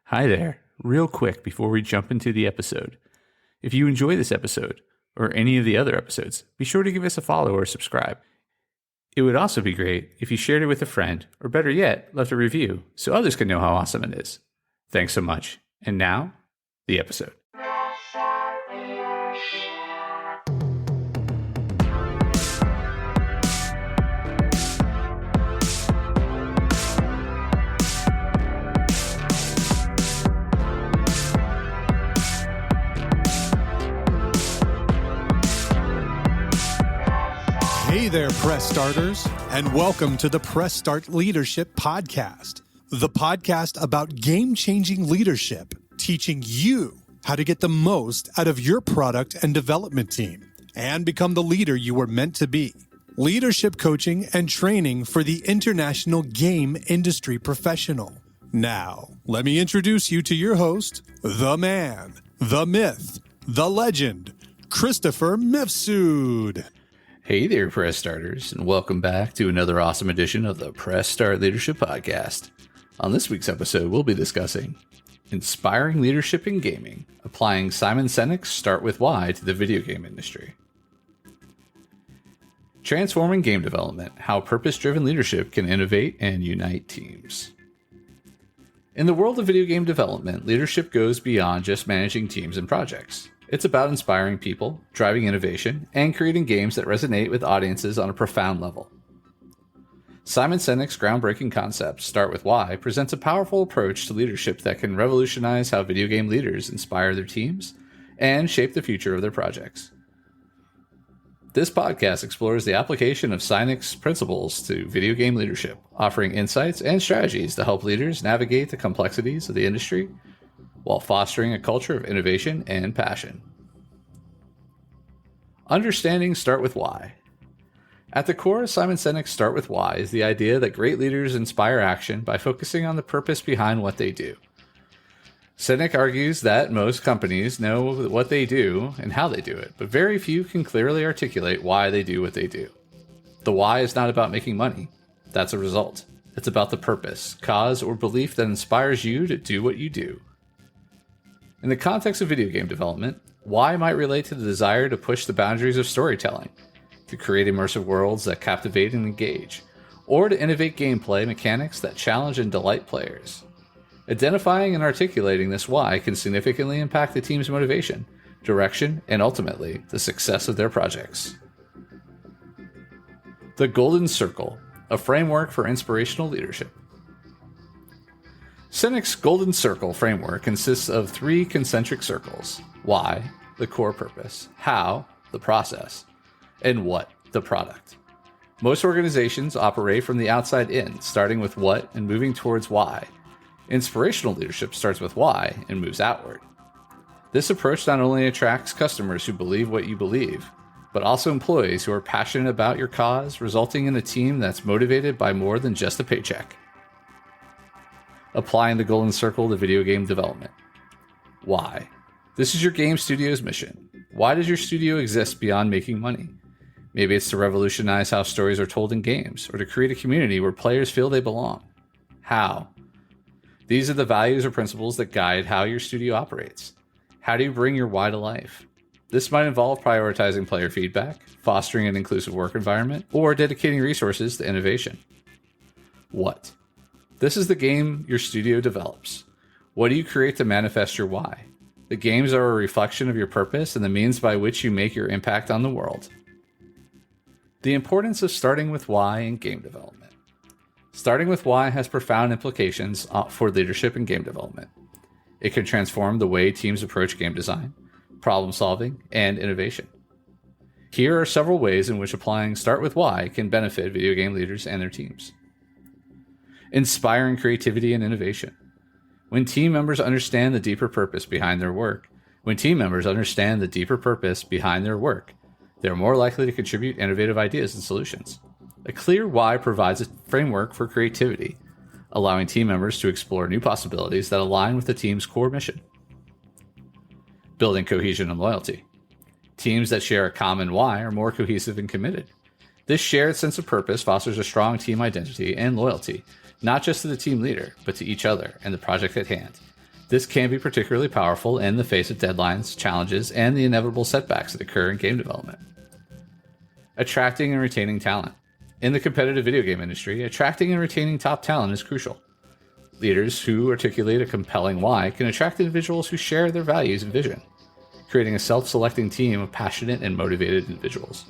Hi there. Real quick before we jump into the episode. If you enjoy this episode, or any of the other episodes, be sure to give us a follow or subscribe. It would also be great if you shared it with a friend, or better yet, left a review so others can know how awesome it is. Thanks so much. And now, the episode. Hey there, Press Starters, and welcome to the Press Start Leadership Podcast, the podcast about game-changing leadership, teaching you how to get the most out of your product and development team and become the leader you were meant to be. Leadership coaching and training for the international game industry professional. Now, let me introduce you to your host, the man, the myth, the legend, Christopher Mifsud. Hey there, Press Starters, and welcome back to another awesome edition of the Press Start Leadership Podcast. On this week's episode, we'll be discussing inspiring leadership in gaming, applying Simon Sinek's Start With Why to the video game industry. Transforming game development, how purpose-driven leadership can innovate and unite teams. In the world of video game development, leadership goes beyond just managing teams and projects. It's about inspiring people, driving innovation, and creating games that resonate with audiences on a profound level. Simon Sinek's groundbreaking concept, Start With Why, presents a powerful approach to leadership that can revolutionize how video game leaders inspire their teams and shape the future of their projects. This podcast explores the application of Sinek's principles to video game leadership, offering insights and strategies to help leaders navigate the complexities of the industry while fostering a culture of innovation and passion. Understanding Start With Why. At the core of Simon Sinek's Start With Why is the idea that great leaders inspire action by focusing on the purpose behind what they do. Sinek argues that most companies know what they do and how they do it, but very few can clearly articulate why they do what they do. The why is not about making money. That's a result. It's about the purpose, cause, or belief that inspires you to do what you do. In the context of video game development, why might relate to the desire to push the boundaries of storytelling, to create immersive worlds that captivate and engage, or to innovate gameplay mechanics that challenge and delight players. Identifying and articulating this why can significantly impact the team's motivation, direction, and ultimately, the success of their projects. The Golden Circle, a framework for inspirational leadership. Sinek's Golden Circle framework consists of three concentric circles: why, the core purpose; how, the process; and what, the product. Most organizations operate from the outside in, starting with what and moving towards why. Inspirational leadership starts with why and moves outward. This approach not only attracts customers who believe what you believe, but also employees who are passionate about your cause, resulting in a team that's motivated by more than just a paycheck. Applying the Golden Circle to video game development. Why? This is your game studio's mission. Why does your studio exist beyond making money? Maybe it's to revolutionize how stories are told in games, or to create a community where players feel they belong. How? These are the values or principles that guide how your studio operates. How do you bring your why to life? This might involve prioritizing player feedback, fostering an inclusive work environment, or dedicating resources to innovation. What? This is the game your studio develops. What do you create to manifest your why? The games are a reflection of your purpose and the means by which you make your impact on the world. The importance of starting with why in game development. Starting with why has profound implications for leadership in game development. It can transform the way teams approach game design, problem solving, and innovation. Here are several ways in which applying Start With Why can benefit video game leaders and their teams. Inspiring creativity and innovation. When team members understand the deeper purpose behind their work, they're more likely to contribute innovative ideas and solutions. A clear why provides a framework for creativity, allowing team members to explore new possibilities that align with the team's core mission. Building cohesion and loyalty. Teams that share a common why are more cohesive and committed. This shared sense of purpose fosters a strong team identity and loyalty, not just to the team leader, but to each other and the project at hand. This can be particularly powerful in the face of deadlines, challenges, and the inevitable setbacks that occur in game development. Attracting and retaining talent. In the competitive video game industry, attracting and retaining top talent is crucial. Leaders who articulate a compelling why can attract individuals who share their values and vision, creating a self-selecting team of passionate and motivated individuals.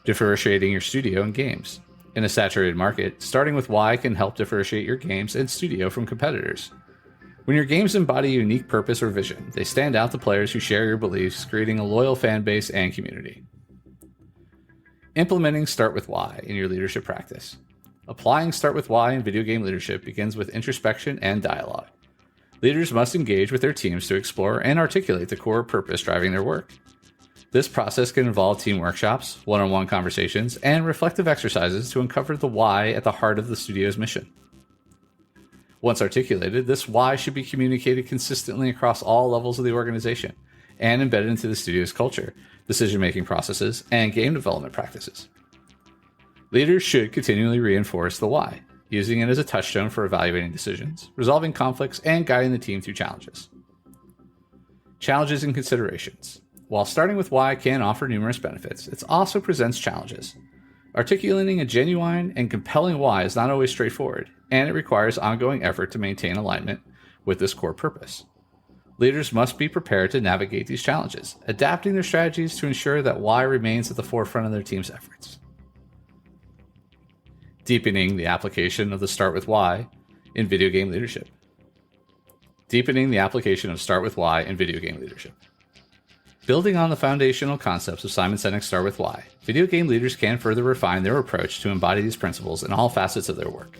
Differentiating your studio and games. In a saturated market, starting with why can help differentiate your games and studio from competitors. When your games embody a unique purpose or vision, they stand out to players who share your beliefs, creating a loyal fan base and community. Implementing Start With Why in your leadership practice. Applying Start With Why in video game leadership begins with introspection and dialogue. Leaders must engage with their teams to explore and articulate the core purpose driving their work. This process can involve team workshops, one-on-one conversations, and reflective exercises to uncover the why at the heart of the studio's mission. Once articulated, this why should be communicated consistently across all levels of the organization and embedded into the studio's culture, decision-making processes, and game development practices. Leaders should continually reinforce the why, using it as a touchstone for evaluating decisions, resolving conflicts, and guiding the team through challenges. Challenges and considerations. While starting with why can offer numerous benefits, it also presents challenges. Articulating a genuine and compelling why is not always straightforward, and it requires ongoing effort to maintain alignment with this core purpose. Leaders must be prepared to navigate these challenges, adapting their strategies to ensure that why remains at the forefront of their team's efforts. Deepening the application of the Start With Why in video game leadership. Deepening the application of Start With Why in video game leadership. Building on the foundational concepts of Simon Sinek's Start With Why, video game leaders can further refine their approach to embody these principles in all facets of their work.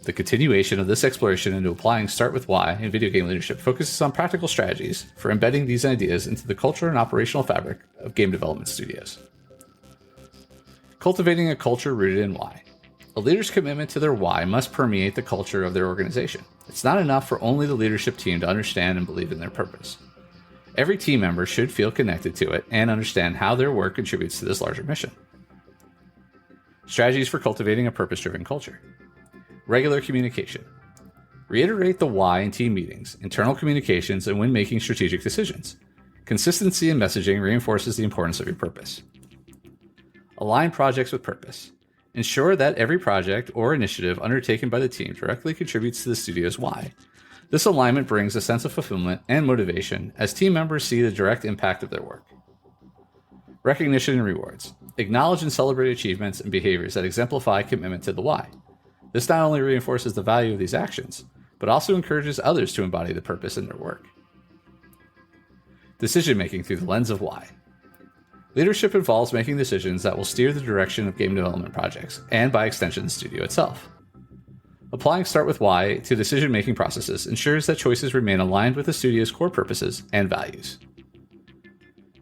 The continuation of this exploration into applying Start With Why in video game leadership focuses on practical strategies for embedding these ideas into the culture and operational fabric of game development studios. Cultivating a culture rooted in why. A leader's commitment to their why must permeate the culture of their organization. It's not enough for only the leadership team to understand and believe in their purpose. Every team member should feel connected to it and understand how their work contributes to this larger mission. Strategies for cultivating a purpose-driven culture. Regular communication. Reiterate the why in team meetings, internal communications, and when making strategic decisions. Consistency in messaging reinforces the importance of your purpose. Align projects with purpose. Ensure that every project or initiative undertaken by the team directly contributes to the studio's why. This alignment brings a sense of fulfillment and motivation as team members see the direct impact of their work. Recognition and rewards. Acknowledge and celebrate achievements and behaviors that exemplify commitment to the why. This not only reinforces the value of these actions, but also encourages others to embody the purpose in their work. Decision-making through the lens of why. Leadership involves making decisions that will steer the direction of game development projects, and by extension, the studio itself. Applying Start With Why to decision-making processes ensures that choices remain aligned with the studio's core purposes and values.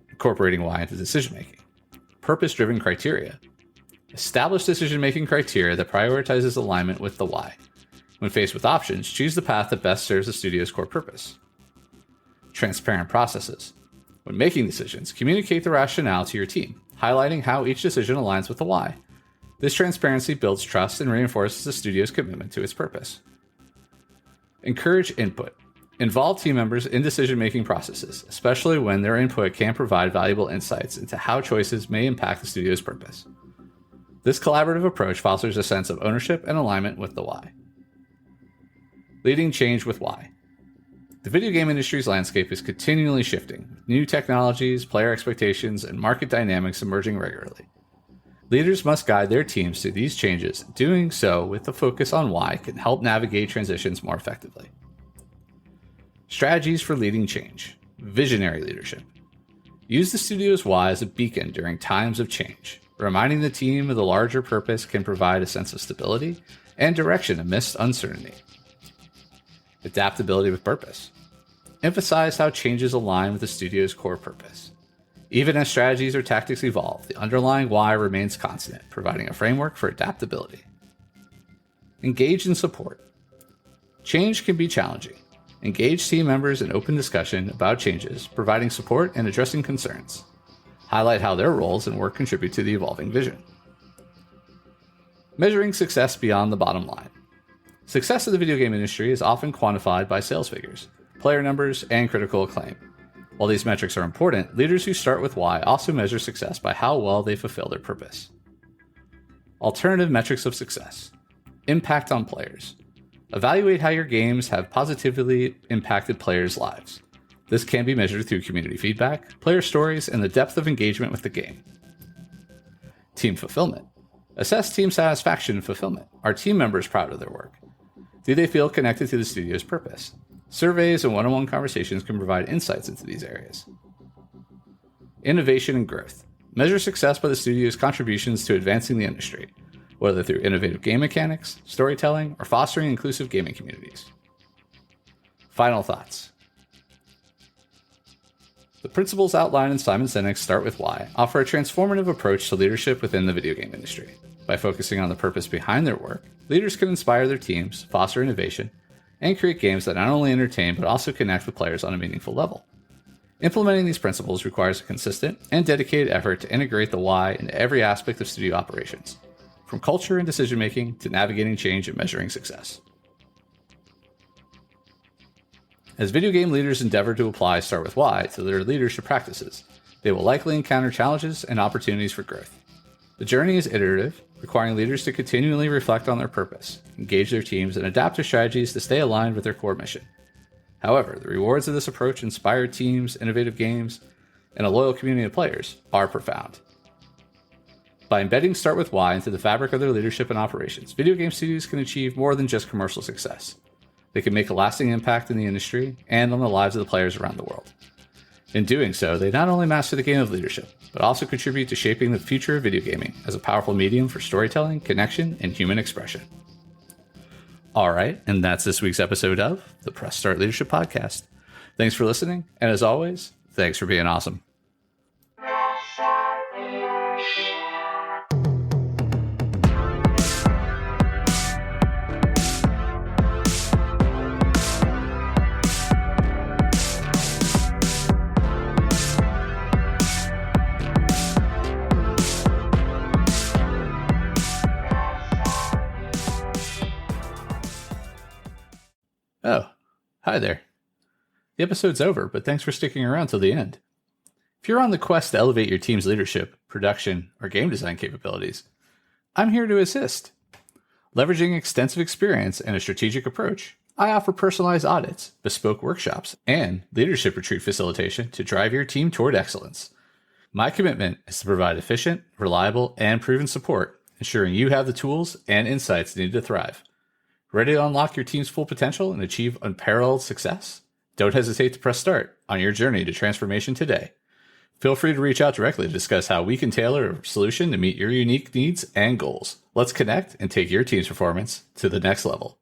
Incorporating why into decision-making. Purpose-driven criteria. Establish decision-making criteria that prioritizes alignment with the why. When faced with options, choose the path that best serves the studio's core purpose. Transparent processes. When making decisions, communicate the rationale to your team, highlighting how each decision aligns with the why. This transparency builds trust and reinforces the studio's commitment to its purpose. Encourage input. Involve team members in decision-making processes, especially when their input can provide valuable insights into how choices may impact the studio's purpose. This collaborative approach fosters a sense of ownership and alignment with the why. Leading change with why. The video game industry's landscape is continually shifting, with new technologies, player expectations, and market dynamics emerging regularly. Leaders must guide their teams through these changes. Doing so with the focus on why can help navigate transitions more effectively. Strategies for leading change. Visionary leadership. Use the studio's why as a beacon during times of change. Reminding the team of the larger purpose can provide a sense of stability and direction amidst uncertainty. Adaptability with purpose. Emphasize how changes align with the studio's core purpose. Even as strategies or tactics evolve, the underlying why remains constant, providing a framework for adaptability. Engage in support. Change can be challenging. Engage team members in open discussion about changes, providing support and addressing concerns. Highlight how their roles and work contribute to the evolving vision. Measuring success beyond the bottom line. Success in the video game industry is often quantified by sales figures, player numbers, and critical acclaim. While these metrics are important, leaders who start with why also measure success by how well they fulfill their purpose. Alternative metrics of success. Impact on players. Evaluate how your games have positively impacted players' lives. This can be measured through community feedback, player stories, and the depth of engagement with the game. Team fulfillment. Assess team satisfaction and fulfillment. Are team members proud of their work? Do they feel connected to the studio's purpose? Surveys and one-on-one conversations can provide insights into these areas. Innovation and growth. Measure success by the studio's contributions to advancing the industry, whether through innovative game mechanics, storytelling, or fostering inclusive gaming communities. Final thoughts. The principles outlined in Simon Sinek's Start With Why offer a transformative approach to leadership within the video game industry. By focusing on the purpose behind their work, leaders can inspire their teams, foster innovation, and create games that not only entertain but also connect with players on a meaningful level. Implementing these principles requires a consistent and dedicated effort to integrate the why into every aspect of studio operations, from culture and decision-making to navigating change and measuring success. As video game leaders endeavor to apply Start With Why to their leadership practices, they will likely encounter challenges and opportunities for growth. The journey is iterative, requiring leaders to continually reflect on their purpose, engage their teams, and adapt their strategies to stay aligned with their core mission. However, the rewards of this approach inspire teams, innovative games, and a loyal community of players are profound. By embedding Start With Why into the fabric of their leadership and operations, video game studios can achieve more than just commercial success. They can make a lasting impact in the industry and on the lives of the players around the world. In doing so, they not only master the game of leadership, but also contribute to shaping the future of video gaming as a powerful medium for storytelling, connection, and human expression. All right, and that's this week's episode of the Press Start Leadership Podcast. Thanks for listening, and as always, thanks for being awesome. Oh, hi there. The episode's over, but thanks for sticking around till the end. If you're on the quest to elevate your team's leadership, production, or game design capabilities, I'm here to assist. Leveraging extensive experience and a strategic approach, I offer personalized audits, bespoke workshops, and leadership retreat facilitation to drive your team toward excellence. My commitment is to provide efficient, reliable, and proven support, ensuring you have the tools and insights needed to thrive. Ready to unlock your team's full potential and achieve unparalleled success? Don't hesitate to press start on your journey to transformation today. Feel free to reach out directly to discuss how we can tailor a solution to meet your unique needs and goals. Let's connect and take your team's performance to the next level.